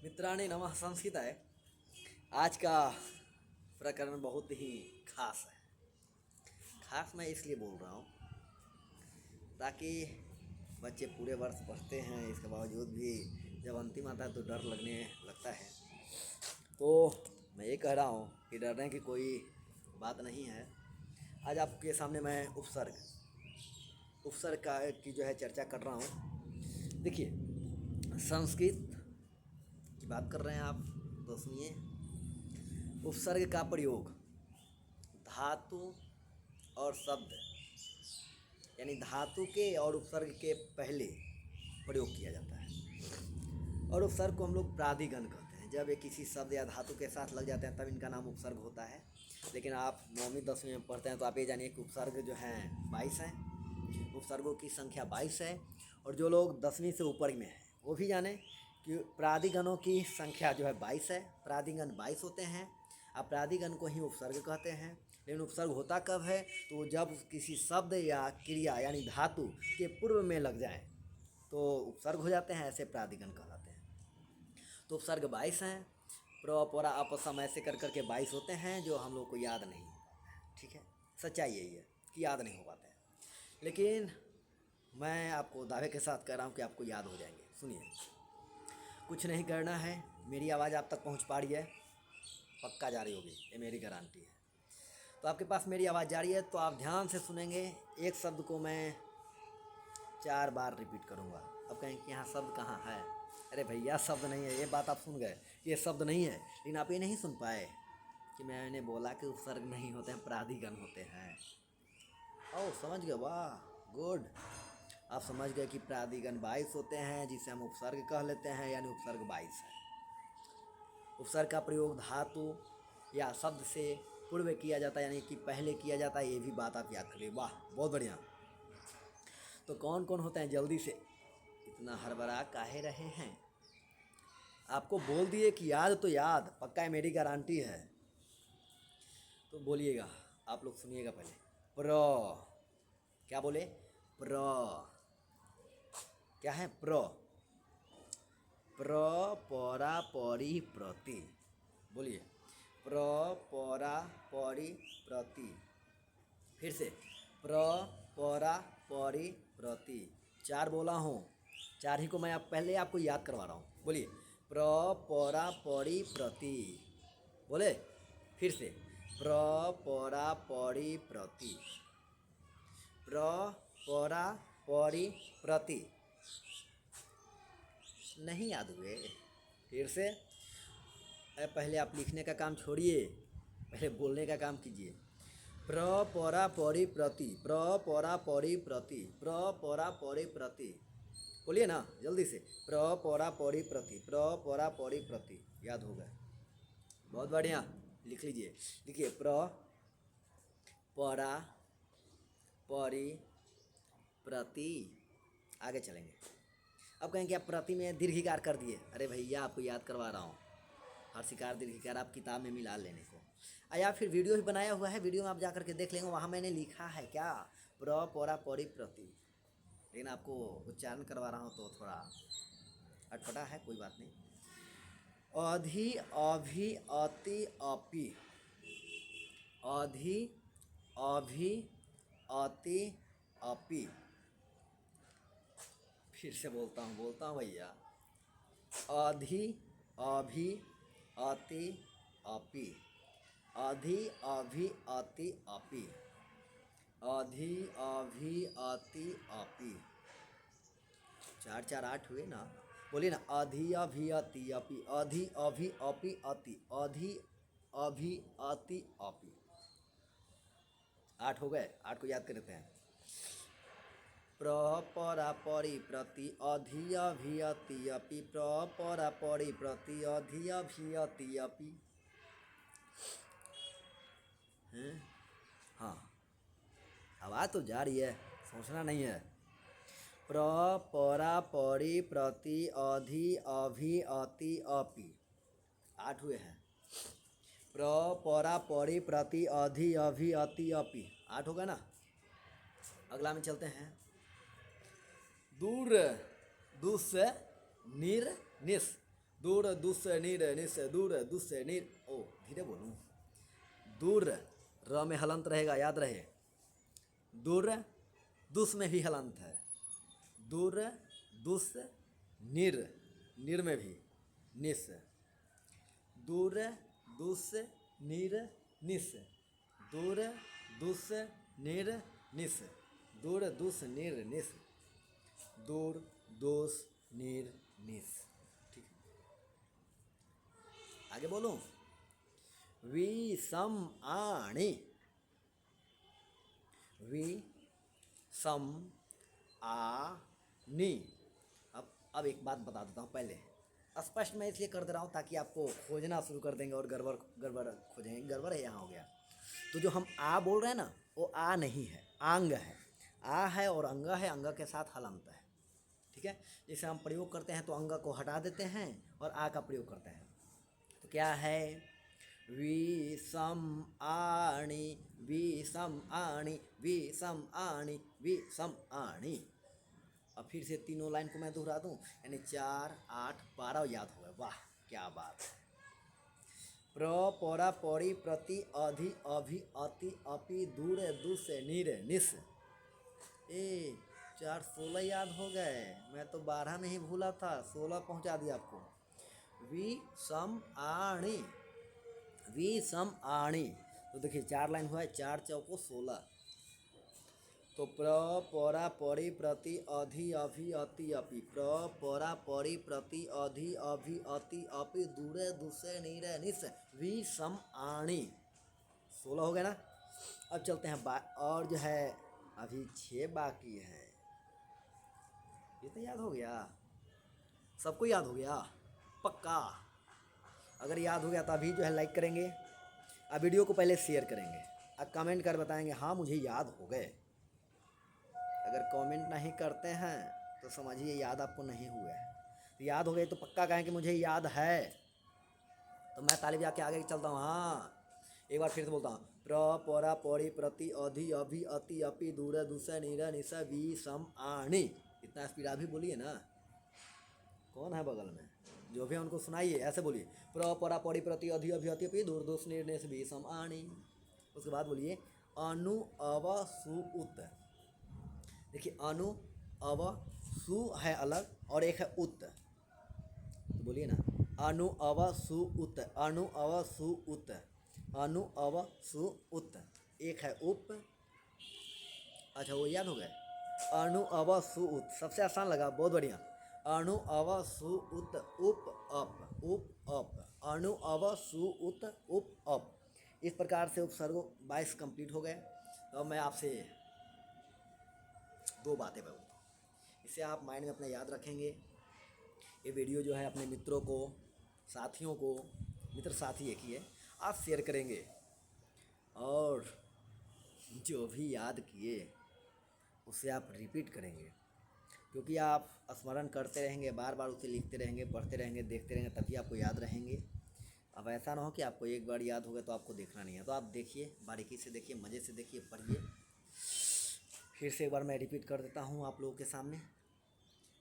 मित्राणि नमः संस्कृताय। आज का प्रकरण बहुत ही खास है। खास मैं इसलिए बोल रहा हूँ ताकि बच्चे पूरे वर्ष पढ़ते हैं, इसके बावजूद भी जब अंतिम आता है तो डर लगने लगता है। तो मैं ये कह रहा हूँ कि डरने की कोई बात नहीं है। आज आपके सामने मैं उपसर्ग का की जो है चर्चा कर रहा हूँ। देखिए, संस्कृत की बात कर रहे हैं आप तो सुनिए। उपसर्ग का प्रयोग धातु और शब्द यानी धातु के और उपसर्ग के पहले प्रयोग किया जाता है। और उपसर्ग को हम लोग प्राधिगण कहते हैं। जब ये किसी शब्द या धातु के साथ लग जाते हैं तब इनका नाम उपसर्ग होता है। लेकिन आप 9वीं 10वीं में पढ़ते हैं तो आप ये जानिए कि उपसर्ग जो हैं 22 हैं। उपसर्गों की संख्या 22 है। और जो लोग 10वीं से ऊपर में हैं वो भी जाने कि प्राधिगणों की संख्या जो है 22 है। प्राधिगण 22 होते हैं। अब प्राधिगण को ही उपसर्ग कहते हैं। लेकिन उपसर्ग होता कब है? तो जब किसी शब्द या क्रिया यानी धातु के पूर्व में लग जाए तो उपसर्ग हो जाते हैं, ऐसे प्राधिगण कहलाते हैं। तो उपसर्ग 22 हैं। प्र परा अप सम ऐसे कर करके 22 होते हैं जो हम लोग को याद नहीं हो पाते हैं। ठीक है, सच्चाई यही है कि याद नहीं हो पाते हैं। लेकिन मैं आपको दावे के साथ कह रहा हूँ कि आपको याद हो जाएंगे। सुनिए, कुछ नहीं करना है, मेरी आवाज़ आप तक पहुँच पा रही है, पक्का जा रही होगी, ये मेरी गारंटी है। तो आपके पास मेरी आवाज़ जा रही है तो आप ध्यान से सुनेंगे। एक शब्द को मैं 4 बार रिपीट करूँगा। अब कहें कि यहाँ शब्द कहाँ है? अरे भैया, शब्द नहीं है, ये बात आप सुन गए, ये शब्द नहीं है। लेकिन आप ये नहीं सुन पाए कि मैंने बोला कि उपसर्ग नहीं होते हैं, प्राधिगण होते हैं। ओह, समझ गए, वाह, गुड। आप समझ गए कि प्राधिगण 22 होते हैं जिसे हम उपसर्ग कह लेते हैं, यानी उपसर्ग 22 है। उपसर्ग का प्रयोग धातु या शब्द से पूर्व किया जाता है, यानी कि पहले किया जाता है। ये भी बात आप याद करिए। वाह, बहुत बढ़िया। तो कौन कौन होते हैं? जल्दी से, इतना हड़बड़ा काहे रहे हैं? आपको बोल दिए कि याद तो याद, पक्का है, मेरी गारंटी है। तो बोलिएगा, आप लोग सुनिएगा पहले। प्र, क्या बोले? प्र, क्या है? प्र, प्र परा परी प्रति। बोलिए, प्र परा परी प्रति। फिर से, प्र परा परी प्रति। 4 बोला हूँ, 4 ही को मैं पहले आपको याद करवा रहा हूँ। बोलिए, प्र परा परी प्रति। बोले, फिर से, प्र परा परी प्रति। प्र परा परी प्रति। नहीं याद हुए? फिर से, पहले आप लिखने का काम छोड़िए, पहले बोलने का काम कीजिए। प्र परा परी प्रति, प्र परा परी प्रति, प्र परा परी प्रति। बोलिए ना जल्दी से, प्र परा परी प्रति, प्र परा परी प्रति। याद हो गया, बहुत बढ़िया। लिख लीजिए, लिखिए, प्र परा परी प्रति। आगे चलेंगे। अब कहेंगे आप प्रति में दीर्घिकार कर दिए। अरे भैया, आपको याद करवा रहा हूँ, हर्षिकार दीर्घिकार आप किताब में मिला लेने को। या फिर वीडियो भी बनाया हुआ है, वीडियो में आप जा करके देख लेंगे, वहाँ मैंने लिखा है क्या, प्र परा परी प्रति। लेकिन आपको उच्चारण करवा रहा हूँ तो थोड़ा अटपटा है, कोई बात नहीं। अधि अभि अति अपि, अधि अभि अति अपि। फिर से बोलता हूँ भैया, अधि अभि अति अपि, अधि अभि अति अपि, अधि अभि अति अपि। 4 4 8 हुए ना? बोलिए ना, अधि अभि अति अपि, अधि अभि अपि अति, अधि अभि अति अपि। 8 हो गए, 8 को याद कर लेते हैं। प्र परा परी प्रति, अधि अभि अति अपि, प्र परा परी प्रति, अधि अभि अति अपि। हैं? हाँ, आवाज़ तो जा रही है, सोचना नहीं है। प्र परा परी प्रति, अधि अभि अति अपि। 8 हुए हैं। प्र परा परी प्रति, अधि अभि अति अपि। 8 होगा ना? अगला में चलते हैं। दूर, दुस निर निस, दूर दुस नीर निस दूर दुस नीर। ओ धीरे बोलूं। दूर र में हलंत रहेगा, याद रहे। दूर दुस में भी हलंत है। दूर दुस निर, निर में भी निस। दूर दुस निर निस, दूर दुस निर निस, दूर दुस निर निस, दूर दोस निर निस। ठीक है, आगे बोलूं। विषम आणी, विषम आनी। अब एक बात बता देता हूँ पहले। स्पष्ट मैं इसलिए कर दे रहा हूँ ताकि आपको खोजना शुरू कर देंगे और गड़बड़ गड़बड़ खोजेंगे, गड़बड़ है यहाँ हो गया। तो जो हम आ बोल रहे हैं ना, वो आ नहीं है, आंग है। आ है और अंग है, अंग के साथ हलंत है। ठीक है, जैसे हम प्रयोग करते हैं तो अंग को हटा देते हैं और आ का प्रयोग करते हैं। तो क्या है, विषम आणी, विषम आणी, विषम आणी, विषम आणी। अब फिर से तीनों लाइन को मैं दोहरा दूं, यानी 4, 8, 12 याद हो गए। वाह क्या बात है। प्र परा परी प्रति अधि अभि अति अपि दूर दुस नीर निस। 4 16 याद हो गए। मैं तो 12 नहीं भूला था, 16 पहुंचा दिया आपको। विषम आणी, विषम आणी। तो देखिए 4 लाइन हुआ है, 4 चौको 16। तो प्र परा परी प्रति अधि अभि अति अपि, प्र परा परी प्रति अधि अभि अति अपि दूरे दुसे नीरे निस विषम आणी। 16 हो गए ना। अब चलते हैं और जो है अभी 6 बाकी है। ये तो याद हो गया, सबको याद हो गया पक्का। अगर याद हो गया तो अभी जो है लाइक करेंगे, अब वीडियो को पहले शेयर करेंगे, अब कमेंट कर बताएंगे हाँ मुझे याद हो गए। अगर कमेंट नहीं करते हैं तो समझिए याद आपको नहीं हुआ है। तो याद हो गए तो पक्का कहें कि मुझे याद है, तो मैं ताली बजा के आगे चलता हूँ। हाँ एक बार फिर से बोलता हूँ। प्र परा परी प्रति अधि अभि अति अपि दूर दुस नीर निस विषम आणी। इतना स्पीड आप भी बोलिए ना, कौन है बगल में, जो भी है उनको सुनाइए, ऐसे बोलिए। प्र परा परी प्रति अधि अभि अति अपि दूर दुस नीर निस विषम आणी। उसके बाद बोलिए अनु अव सु उत। देखिए अनु अव सु है अलग और एक है उत, तो बोलिए ना अनु अव सु उत, अनु अव सु उत, अनु अव सु उत। एक है उप, अच्छा वो याद हो गए। अनु अव सु उत सबसे आसान लगा, बहुत बढ़िया। अनु अव सु उत उप अप, उप अप, अनु अव सु उत उप अप। इस प्रकार से उपसर्ग 22 कंप्लीट हो गए। तो मैं आपसे 2 बातें बोलता हूँ, इसे आप माइंड में अपना याद रखेंगे। ये वीडियो जो है अपने मित्रों को, साथियों को, मित्र साथी एक ही है, आप शेयर करेंगे और जो भी याद किए उसे आप रिपीट करेंगे, क्योंकि आप स्मरण करते रहेंगे, बार बार उसे लिखते रहेंगे, पढ़ते रहेंगे, देखते रहेंगे, तभी आपको याद रहेंगे। अब ऐसा ना हो कि आपको एक बार याद हो गया तो आपको देखना नहीं है। तो आप देखिए, बारीकी से देखिए, मज़े से देखिए, पढ़िए। फिर से एक बार मैं रिपीट कर देता हूँ आप लोगों के सामने।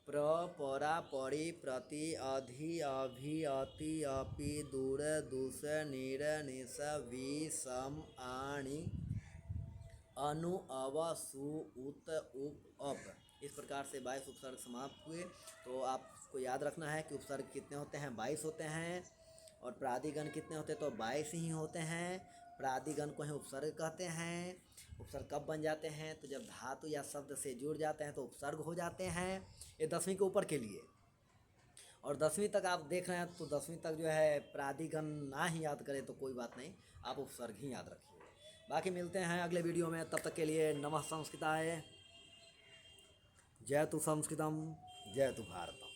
प्र परा परी प्रति अधि अभि अति अपि दूर दुस नीर निस विषम आणी अनु अव सु उत उप अप। इस प्रकार से 22 उपसर्ग समाप्त हुए। तो आपको याद रखना है कि उपसर्ग कितने होते हैं, 22 होते हैं, और प्रादिगण कितने होते हैं, तो 22 ही होते हैं। प्रादिगण को ही उपसर्ग कहते हैं। उपसर्ग कब बन जाते हैं, तो जब धातु या शब्द से जुड़ जाते हैं तो उपसर्ग हो जाते हैं। ये 10वीं के ऊपर के लिए, और 10वीं तक आप देख रहे हैं तो 10वीं तक जो है प्रादिगण ना ही याद करें तो कोई बात नहीं, आप उपसर्ग ही याद रखिए। बाकी मिलते हैं अगले वीडियो में, तब तक के लिए नमः संस्कृताय। जय तु संस्कृतम, जय तु भारतम।